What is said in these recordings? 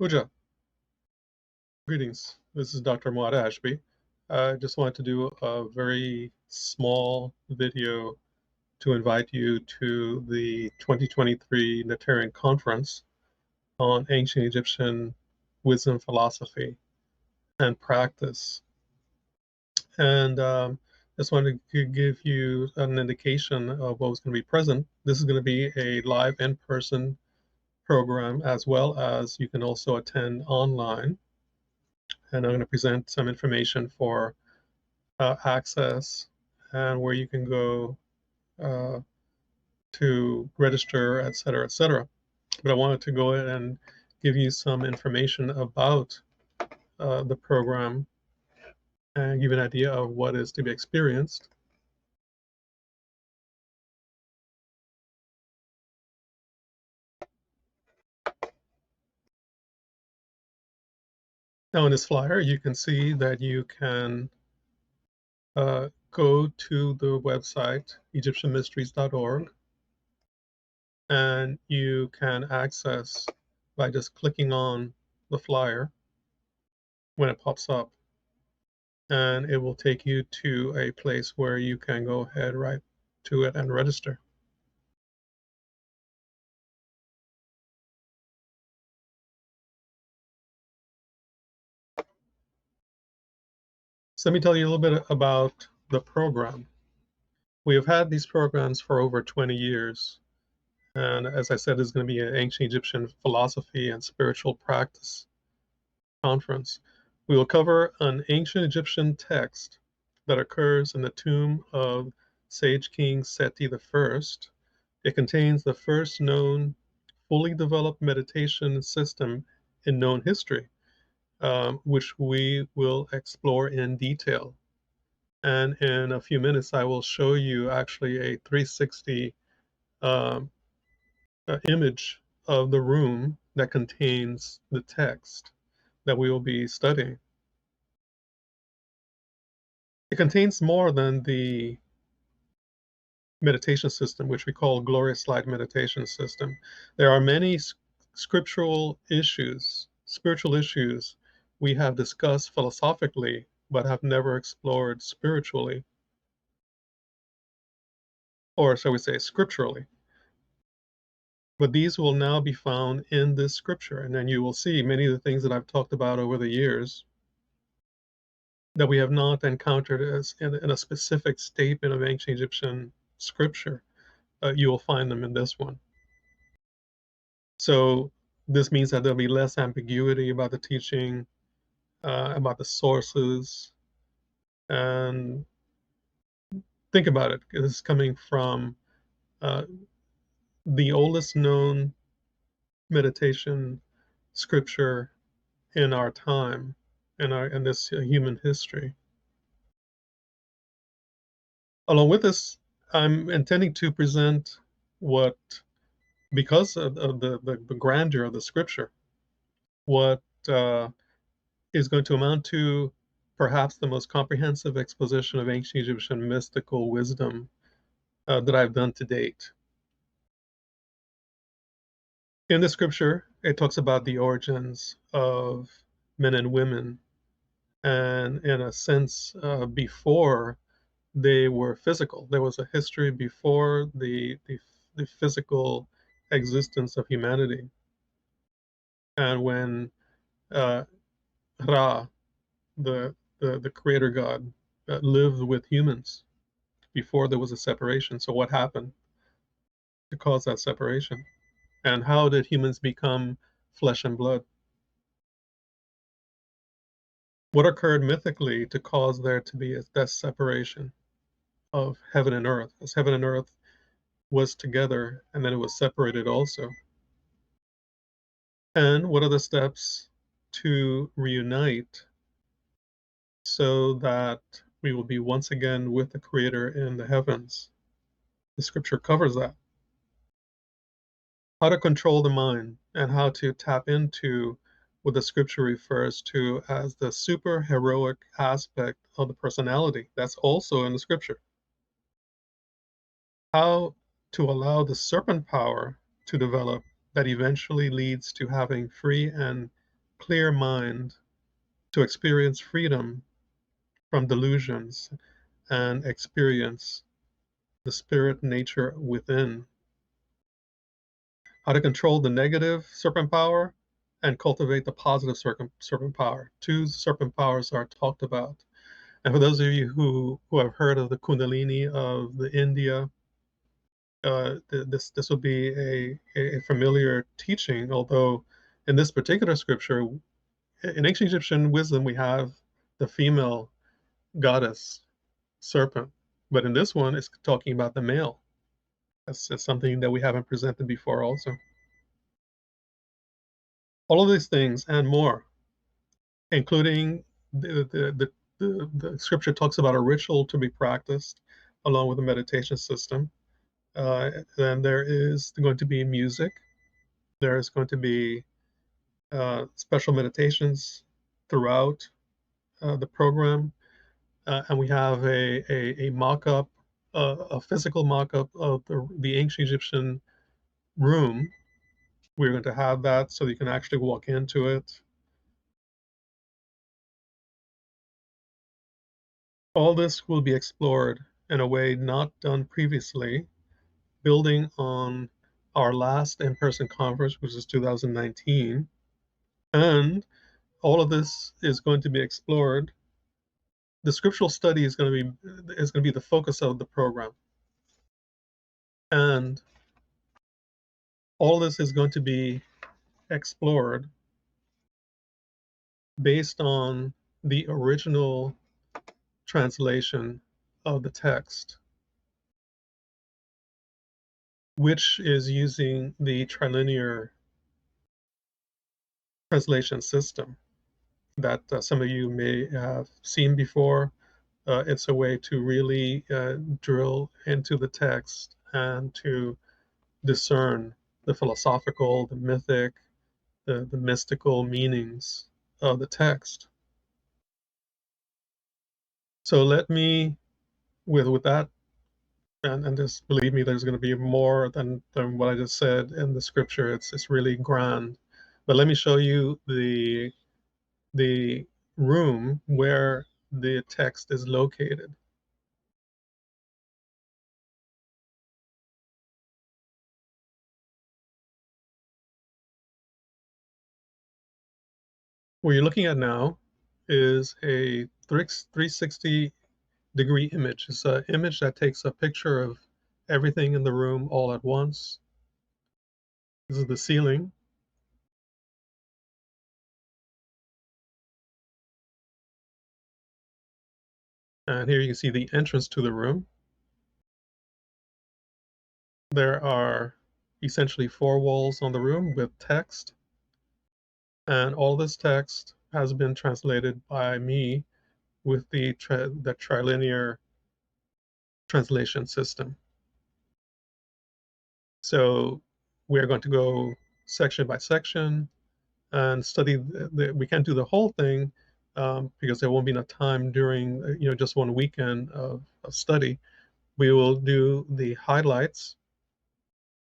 Uja, greetings. This is Dr. Muata Ashby. I just wanted to do a very small video to invite you to the 2023 Neterian Conference on Ancient Egyptian Wisdom, Philosophy, and Practice. And just wanted to give you an indication of what was going to be present. This is going to be a live in-person program, as well as you can also attend online. And I'm going to present some information for access and where you can go uh, to register, et cetera, et cetera. But I wanted to go ahead and give you some information about the program and give you an idea of what is to be experienced. Now in this flyer, you can see that you can go to the website, egyptianmysteries.org, and you can access by just clicking on the flyer when it pops up, and it will take you to a place where you can go ahead right to it and register. So let me tell you a little bit about the program. We have had these programs for over 20 years. And as I said, it's going to be an ancient Egyptian philosophy and spiritual practice conference. We will cover an ancient Egyptian text that occurs in the tomb of Sage King Seti I. It contains the first known fully developed meditation system in known history, which we will explore in detail. And in a few minutes, I will show you actually a 360 um, image of the room that contains the text that we will be studying. It contains more than the meditation system, which we call Glorious Light Meditation System. There are many scriptural issues, spiritual issues we have discussed philosophically, but have never explored spiritually, or shall we say scripturally. But these will now be found in this scripture, and then you will see many of the things that I've talked about over the years that we have not encountered as in a specific statement of ancient Egyptian scripture. You will find them in this one. So this means that there'll be less ambiguity about the teaching, about the sources, and think about it. This is coming from uh, the oldest known meditation scripture in our time, in this human history. Along with this, I'm intending to present what, because of the grandeur of the scripture, what is going to amount to perhaps the most comprehensive exposition of ancient Egyptian mystical wisdom that I've done to date. In the scripture, it talks about the origins of men and women, and in a sense, before they were physical. There was a history before the physical existence of humanity. And when uh, Ra, the creator god, lived with humans before there was a separation. So what happened to cause that separation? And how did humans become flesh and blood? What occurred mythically to cause there to be that separation of heaven and earth, as heaven and earth was together and then it was separated also? And what are the steps to reunite so that we will be once again with the Creator in the heavens? The scripture covers that. How to control the mind and how to tap into what the scripture refers to as the super heroic aspect of the personality. That's also in the scripture. How to allow the serpent power to develop that eventually leads to having free and clear mind to experience freedom from delusions and experience the spirit nature within, how to control the negative serpent power and cultivate the positive serpent power. Two serpent powers are talked about. And for those of you who have heard of the Kundalini of the India, this will be a familiar teaching, although in this particular scripture, in ancient Egyptian wisdom, we have the female goddess serpent, but in this one, it's talking about the male. That's something that we haven't presented before also. All of these things and more, including the scripture talks about a ritual to be practiced along with a meditation system. Then there is going to be music. There is going to be special meditations throughout the program. And we have a mock-up, a physical mock-up of the ancient Egyptian room. We're going to have that so you can actually walk into it. All this will be explored in a way not done previously, building on our last in-person conference, which is 2019. And all of this is going to be explored. The scriptural study is going to be the focus of the program. And all this is going to be explored based on the original translation of the text, which is using the Translinear Translation system that some of you may have seen before. It's a way to really drill into the text and to discern the philosophical, the mythic, the mystical meanings of the text. So let me, with that, and just believe me, there's going to be more than what I just said in the scripture. It's really grand. But let me show you the room where the text is located. What you're looking at now is a 360-degree image. It's an image that takes a picture of everything in the room all at once. This is the ceiling. And here you can see the entrance to the room. There are essentially 4 walls on the room with text. And all this text has been translated by me with the Translinear Translation system. So we're going to go section by section and study. We can't do the whole thing because there won't be enough time during just one weekend of study. We will do the highlights,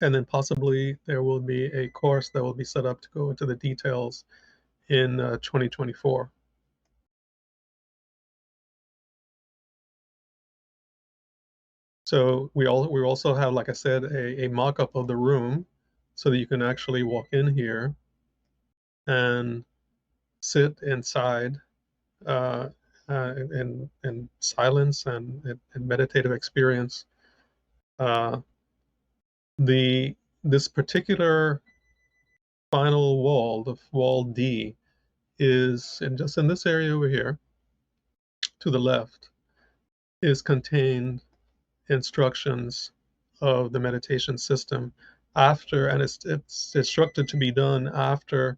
and then possibly there will be a course that will be set up to go into the details in 2024. So we also have, like I said, a mock-up of the room so that you can actually walk in here and sit inside in silence and meditative experience. This particular final wall, the wall D, is just in this area over here to the left, is contained instructions of the meditation system after, and it's instructed to be done after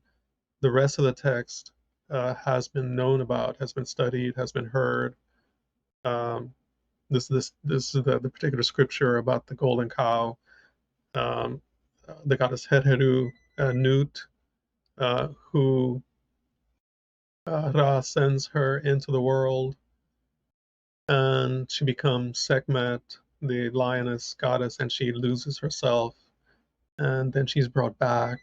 the rest of the text has been known about, has been studied, has been heard. This is the particular scripture about the golden cow, the goddess Neteru, Nut, who Ra sends her into the world, and she becomes Sekhmet, the lioness goddess, and she loses herself, and then she's brought back.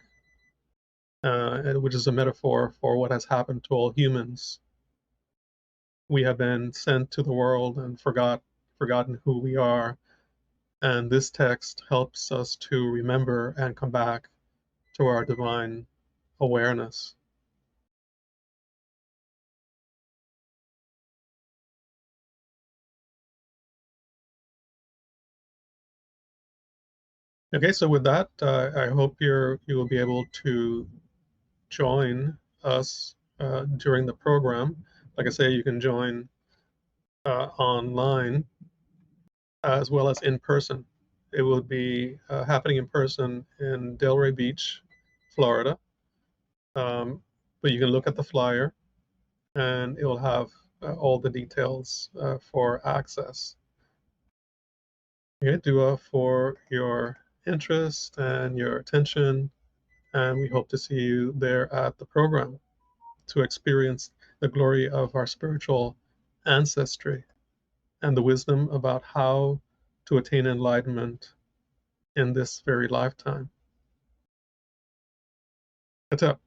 which is a metaphor for what has happened to all humans. We have been sent to the world and forgotten who we are, and this text helps us to remember and come back to our divine awareness. Okay, so with that, I hope you will be able to join us during the program. Like I say, you can join online as well as in person. It will be happening in person in Delray Beach, Florida. But you can look at the flyer and it will have all the details for access. Okay, Dua, for your interest and your attention, and we hope to see you there at the program to experience the glory of our spiritual ancestry and the wisdom about how to attain enlightenment in this very lifetime. That's up.